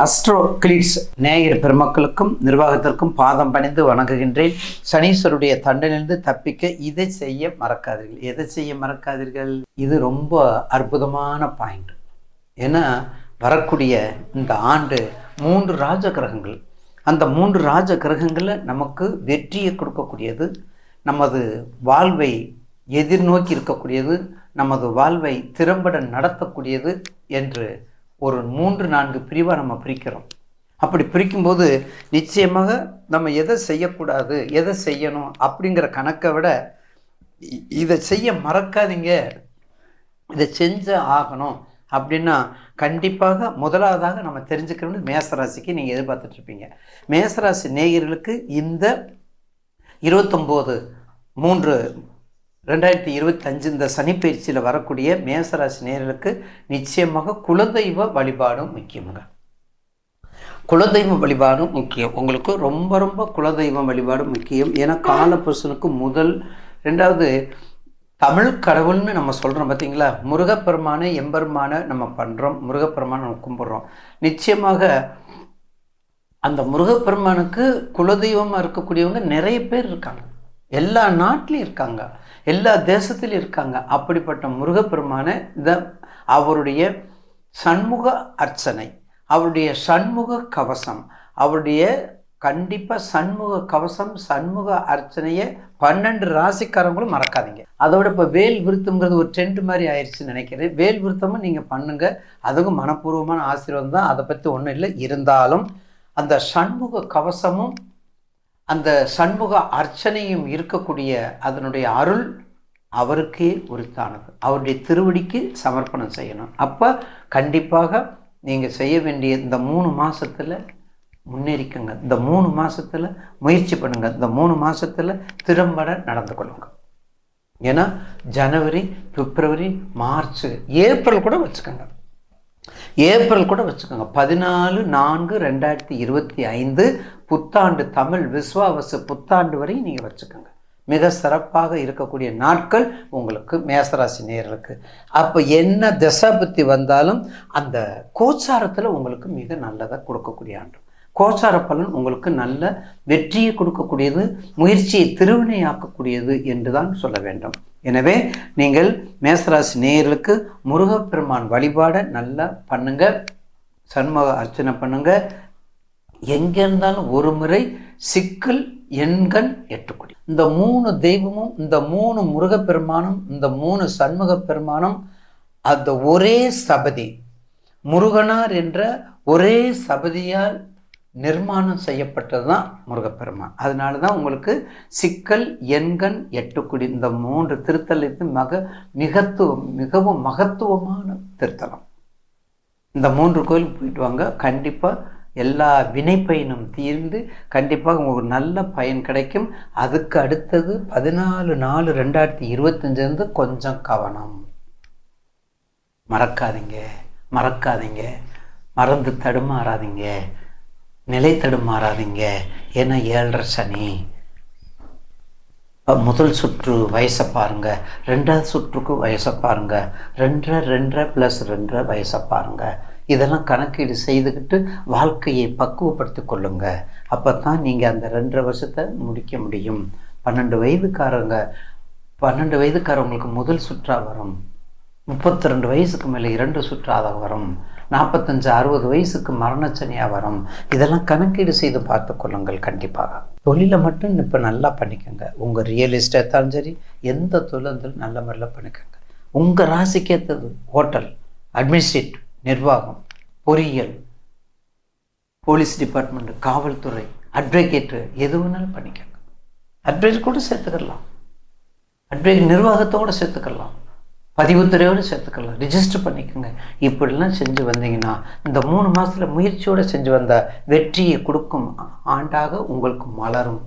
Astro glitz நேயர் பெருமக்களுக்கும் நிர்வாகத்திற்கும் பாதம் பணிந்து வணங்குகின்றேன். சனீஸ்வருடைய தண்டனிலிருந்து தப்பிக்க இதை செய்ய மறக்காதீர்கள். எதை செய்ய மறக்காதீர்கள்? இது ரொம்ப அற்புதமான பாயிண்ட். ஏன்னா வரக்கூடிய இந்த ஆண்டு 3 ராஜ கிரகங்கள், அந்த 3 ராஜ கிரகங்களில் நமக்கு வெற்றியை கொடுக்கக்கூடியது, நமது வாழ்வை எதிர்நோக்கி இருக்கக்கூடியது, நமது வாழ்வை திறம்பட நடத்தக்கூடியது என்று ஒரு 3-4 பிரிவாக நம்ம பிரிக்கிறோம். அப்படி பிரிக்கும்போது நிச்சயமாக நம்ம எதை செய்யக்கூடாது, எதை செய்யணும் அப்படிங்கிற கணக்கை விட இதை செய்ய மறக்காதீங்க, இதை செஞ்சு ஆகணும் அப்படின்னா கண்டிப்பாக முதலாவதாக நம்ம தெரிஞ்சுக்கணும்னு மேசராசிக்கு நீங்கள் எதிர்பார்த்துட்ருப்பீங்க. மேசராசி நேயர்களுக்கு இந்த 29/3/2025 இந்த சனிப்பயிற்சியில் வரக்கூடிய மேசராசி நேயர்களுக்கு நிச்சயமாக குலதெய்வ வழிபாடும் முக்கியங்க. குலதெய்வ வழிபாடும் முக்கியம். உங்களுக்கு ரொம்ப ரொம்ப குலதெய்வ வழிபாடும் முக்கியம். ஏன்னா காலபுருஷனுக்கு முதல், 2வது தமிழ் கடவுள்னு நம்ம சொல்கிறோம் பார்த்தீங்களா. முருகப்பெருமானை எம்பெருமானை நம்ம பண்ணுறோம், முருகப்பெருமானை நம்ம கும்பிட்றோம். நிச்சயமாக அந்த முருகப்பெருமானுக்கு குலதெய்வமாக இருக்கக்கூடியவங்க நிறைய பேர் இருக்காங்க, எல்லா நாட்டிலையும் இருக்காங்க, எல்லா தேசத்திலும் இருக்காங்க. அப்படிப்பட்ட முருகப்பெருமான அவருடைய சண்முக அர்ச்சனை, அவருடைய சண்முக கவசம், அவருடைய கண்டிப்பாக சண்முக கவசம், சண்முக அர்ச்சனையை 12 ராசிக்காரங்களும் மறக்காதீங்க. அதோட இப்போ வேல் விருத்தம்ங்கிறது ஒரு ட்ரெண்ட் மாதிரி ஆயிடுச்சுன்னு நினைக்கிறேன். வேல் விருத்தமும் நீங்கள் பண்ணுங்கள், அதுவும் மனப்பூர்வமான ஆசீர்வாதம் தான், அதை பற்றி ஒன்றும் இல்லை. இருந்தாலும் அந்த சண்முக கவசமும் அந்த சண்முக அர்ச்சனையும் இருக்கக்கூடிய அதனுடைய அருள் அவருக்கே உரித்தானது. அவருடைய திருவடிக்கு சமர்ப்பணம் செய்யணும். அப்போ கண்டிப்பாக நீங்கள் செய்ய வேண்டிய இந்த 3 மாதத்தில் முன்னேறிக்குங்க. இந்த 3 மாதத்தில் முயற்சி பண்ணுங்கள். இந்த 3 மாதத்தில் திறம்பட நடந்து கொள்ளுங்க. ஏன்னா ஜனவரி, பிப்ரவரி, மார்ச், ஏப்ரல் கூட வச்சுக்கோங்க. ஏப்ரல் கூட வச்சுக்கோங்க. 14/4/2025 புத்தாண்டு, தமிழ் விஸ்வாவசு புத்தாண்டு வரை நீங்கள் வச்சுக்கோங்க. மிக சிறப்பாக இருக்கக்கூடிய நாட்கள் உங்களுக்கு மேசராசி நேயர்களுக்கு. அப்போ என்ன தசாபுத்தி வந்தாலும் அந்த கோச்சாரத்தில் உங்களுக்கு மிக நல்லதாக கொடுக்கக்கூடிய ஆண்டு. கோச்சார பலன் உங்களுக்கு நல்ல வெற்றியை கொடுக்கக்கூடியது, முயற்சியை திருவினையாக்கக்கூடியது என்று தான் சொல்ல வேண்டும். எனவே நீங்கள் மேசராசி நேயர்களுக்கு முருகப்பெருமான் வழிபாடை நல்லா பண்ணுங்க, சண்முக அர்ச்சனை பண்ணுங்க. எங்கே இருந்தாலும் ஒரு முறை சிக்கல் எண்கண் எட்டுக்குடி. இந்த 3 தெய்வமும், இந்த 3 முருகப்பெருமானும், இந்த 3 சண்முக பெருமானும் அந்த ஒரே சபதி, முருகனார் என்ற ஒரே சபதியால் நிர்மாணம் செய்யப்பட்டது தான் முருகப்பெருமான். அதனால தான் உங்களுக்கு சிக்கல் எண்கண் எட்டுக்குடி இந்த 3 திருத்தலத்து மிகவும் மகத்துவமான திருத்தலம். இந்த 3 கோயிலுக்கு போயிட்டு வாங்க. கண்டிப்பாக எல்லா வினைப்பயனும் தீர்ந்து கண்டிப்பாக உங்களுக்கு நல்ல பயன் கிடைக்கும். அதுக்கு அடுத்தது 14/4/2025 கொஞ்சம் கவனம். மறக்காதீங்க, மறந்து தடுமாறாதீங்க, நிலை தடுமாறாதீங்க. ஏன்னா 7.5 சனி. முதல் சுற்று வயசை பாருங்க, 2வது சுற்றுக்கு வயசை பாருங்க, 2 + 2 வயசை பாருங்க. இதெல்லாம் கணக்கீடு செய்துக்கிட்டு வாழ்க்கையை பக்குவப்படுத்தி கொள்ளுங்க. அப்போ தான் நீங்கள் அந்த 2.5 வருஷத்தை முடிக்க முடியும். 12 வயதுக்காரவங்களுக்கு முதல் சுற்றா வரும். 32 வயசுக்கு மேலே 2 சுற்றாக வரும். 45-60 வயசுக்கு மரணச்சனியாக வரும். இதெல்லாம் கணக்கீடு செய்து பார்த்து கொள்ளுங்கள். கண்டிப்பாக தொழிலை மட்டும் இப்போ நல்லா பண்ணிக்கோங்க. உங்கள் ரியல் எஸ்டேட் இருந்தாலும் சரி, எந்த தொழில் இருந்தாலும் நல்ல முறையில் பண்ணிக்கோங்க. உங்கள் ராசிக்கேற்றது ஹோட்டல், அட்மினிஸ்ட்ரேட்டிவ், நிர்வாகம், பொறியியல், போலீஸ் டிபார்ட்மெண்ட், காவல்துறை, அட்வொகேட்டு, எது வேணாலும் பண்ணிக்கோங்க. அட்வொகேட் கூட சேர்த்துக்கலாம், அட்வொகேட் நிர்வாகத்தோடு சேர்த்துக்கலாம், பதிவுத்துறையோடு சேர்த்துக்கலாம், ரிஜிஸ்டர் பண்ணிக்கோங்க. இப்படிலாம் செஞ்சு வந்தீங்கன்னா இந்த 3 மாதத்தில் முயற்சியோடு செஞ்சு வந்த வெற்றியை கொடுக்கும் ஆண்டாக உங்களுக்கு மலரும்.